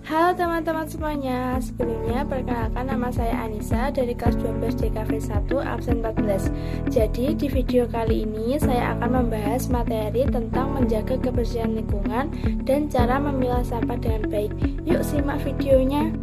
Halo teman-teman semuanya, sebelumnya perkenalkan nama saya Anissa dari kelas 12 DKV 1 absen 14. Jadi di video kali ini saya akan membahas materi tentang menjaga kebersihan lingkungan dan cara memilah sampah dengan baik. Yuk simak videonya.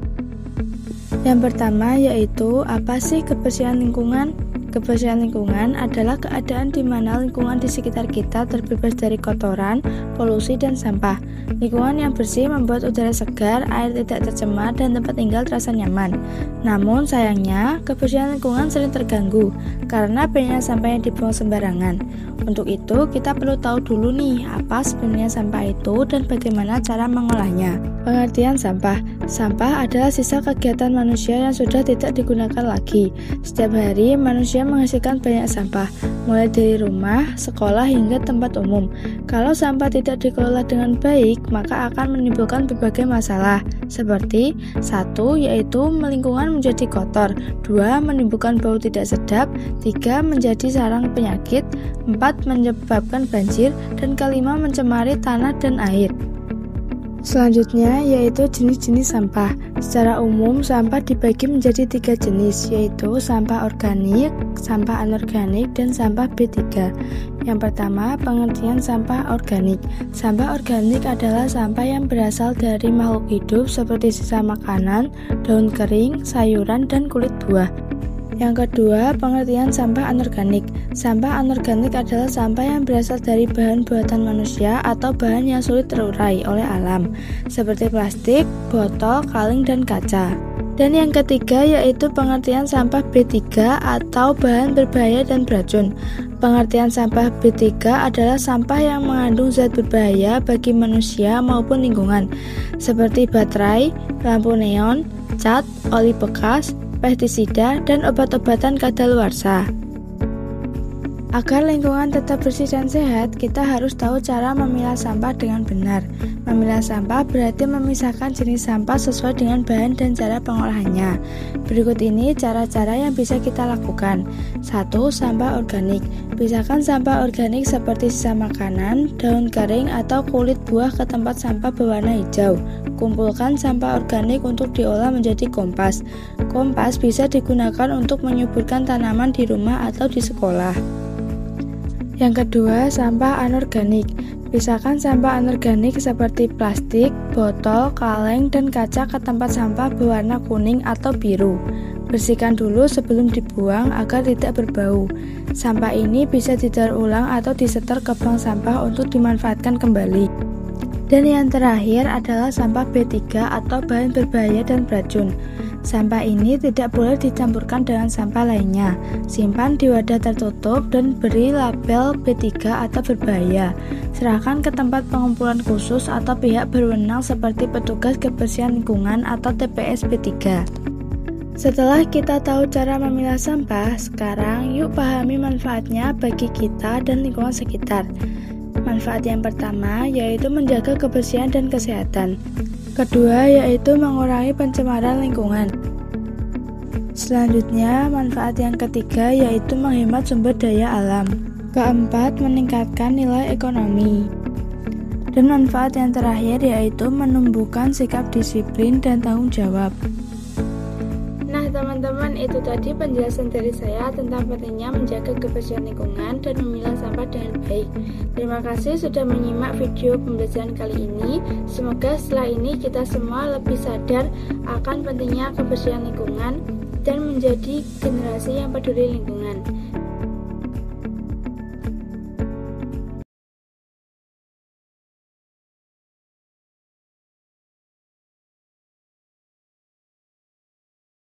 Yang pertama yaitu apa sih kebersihan lingkungan? Kebersihan lingkungan adalah keadaan di mana lingkungan di sekitar kita terbebas dari kotoran, polusi, dan sampah. Lingkungan yang bersih membuat udara segar, air tidak tercemar, dan tempat tinggal terasa nyaman. Namun sayangnya, kebersihan lingkungan sering terganggu karena banyak sampah yang dibuang sembarangan. Untuk itu, kita perlu tahu dulu nih apa sebenarnya sampah itu dan bagaimana cara mengolahnya. Pengertian sampah. Sampah adalah sisa kegiatan manusia yang sudah tidak digunakan lagi. Setiap hari, manusia menghasilkan banyak sampah, mulai dari rumah, sekolah, hingga tempat umum. Kalau sampah tidak dikelola dengan baik, maka akan menimbulkan berbagai masalah, seperti 1. Yaitu lingkungan menjadi kotor, 2. Menimbulkan bau tidak sedap, 3. Menjadi sarang penyakit, 4. Menyebabkan banjir, dan kelima mencemari tanah dan air. Selanjutnya yaitu jenis-jenis sampah. Secara umum sampah dibagi menjadi 3 jenis, yaitu sampah organik, sampah anorganik, dan sampah B3. Yang pertama, pengertian sampah organik. Sampah organik adalah sampah yang berasal dari makhluk hidup seperti sisa makanan, daun kering, sayuran, dan kulit buah. Yang kedua, pengertian sampah anorganik. Sampah anorganik adalah sampah yang berasal dari bahan buatan manusia atau bahan yang sulit terurai oleh alam, seperti plastik, botol, kaleng, dan kaca. Dan yang ketiga yaitu pengertian sampah B3 atau bahan berbahaya dan beracun. Pengertian sampah B3 adalah sampah yang mengandung zat berbahaya bagi manusia maupun lingkungan, seperti baterai, lampu neon, cat, oli bekas, pestisida, dan obat-obatan kadaluarsa. Agar lingkungan tetap bersih dan sehat, kita harus tahu cara memilah sampah dengan benar. Memilah sampah berarti memisahkan jenis sampah sesuai dengan bahan dan cara pengolahannya. Berikut ini cara-cara yang bisa kita lakukan. 1. Sampah organik. Pisahkan sampah organik seperti sisa makanan, daun kering, atau kulit buah ke tempat sampah berwarna hijau. Kumpulkan sampah organik untuk diolah menjadi kompas. Kompas bisa digunakan untuk menyuburkan tanaman di rumah atau di sekolah. Yang kedua, sampah anorganik. Pisahkan sampah anorganik seperti plastik, botol, kaleng, dan kaca ke tempat sampah berwarna kuning atau biru. Bersihkan dulu sebelum dibuang agar tidak berbau. Sampah ini bisa didaur ulang atau disetor ke bank sampah untuk dimanfaatkan kembali. Dan yang terakhir adalah sampah B3 atau bahan berbahaya dan beracun. Sampah ini tidak boleh dicampurkan dengan sampah lainnya. Simpan di wadah tertutup dan beri label B3 atau berbahaya. Serahkan ke tempat pengumpulan khusus atau pihak berwenang seperti petugas kebersihan lingkungan atau TPS B3. Setelah kita tahu cara memilah sampah, sekarang yuk pahami manfaatnya bagi kita dan lingkungan sekitar. Manfaat yang pertama yaitu menjaga kebersihan dan kesehatan. Kedua yaitu mengurangi pencemaran lingkungan. Selanjutnya, manfaat yang ketiga yaitu menghemat sumber daya alam. Keempat, meningkatkan nilai ekonomi. Dan manfaat yang terakhir yaitu menumbuhkan sikap disiplin dan tanggung jawab. Nah teman-teman, itu tadi penjelasan dari saya tentang pentingnya menjaga kebersihan lingkungan dan memilah sampah dengan baik. Terima kasih sudah menyimak video pembelajaran kali ini. Semoga setelah ini kita semua lebih sadar akan pentingnya kebersihan lingkungan dan menjadi generasi yang peduli lingkungan.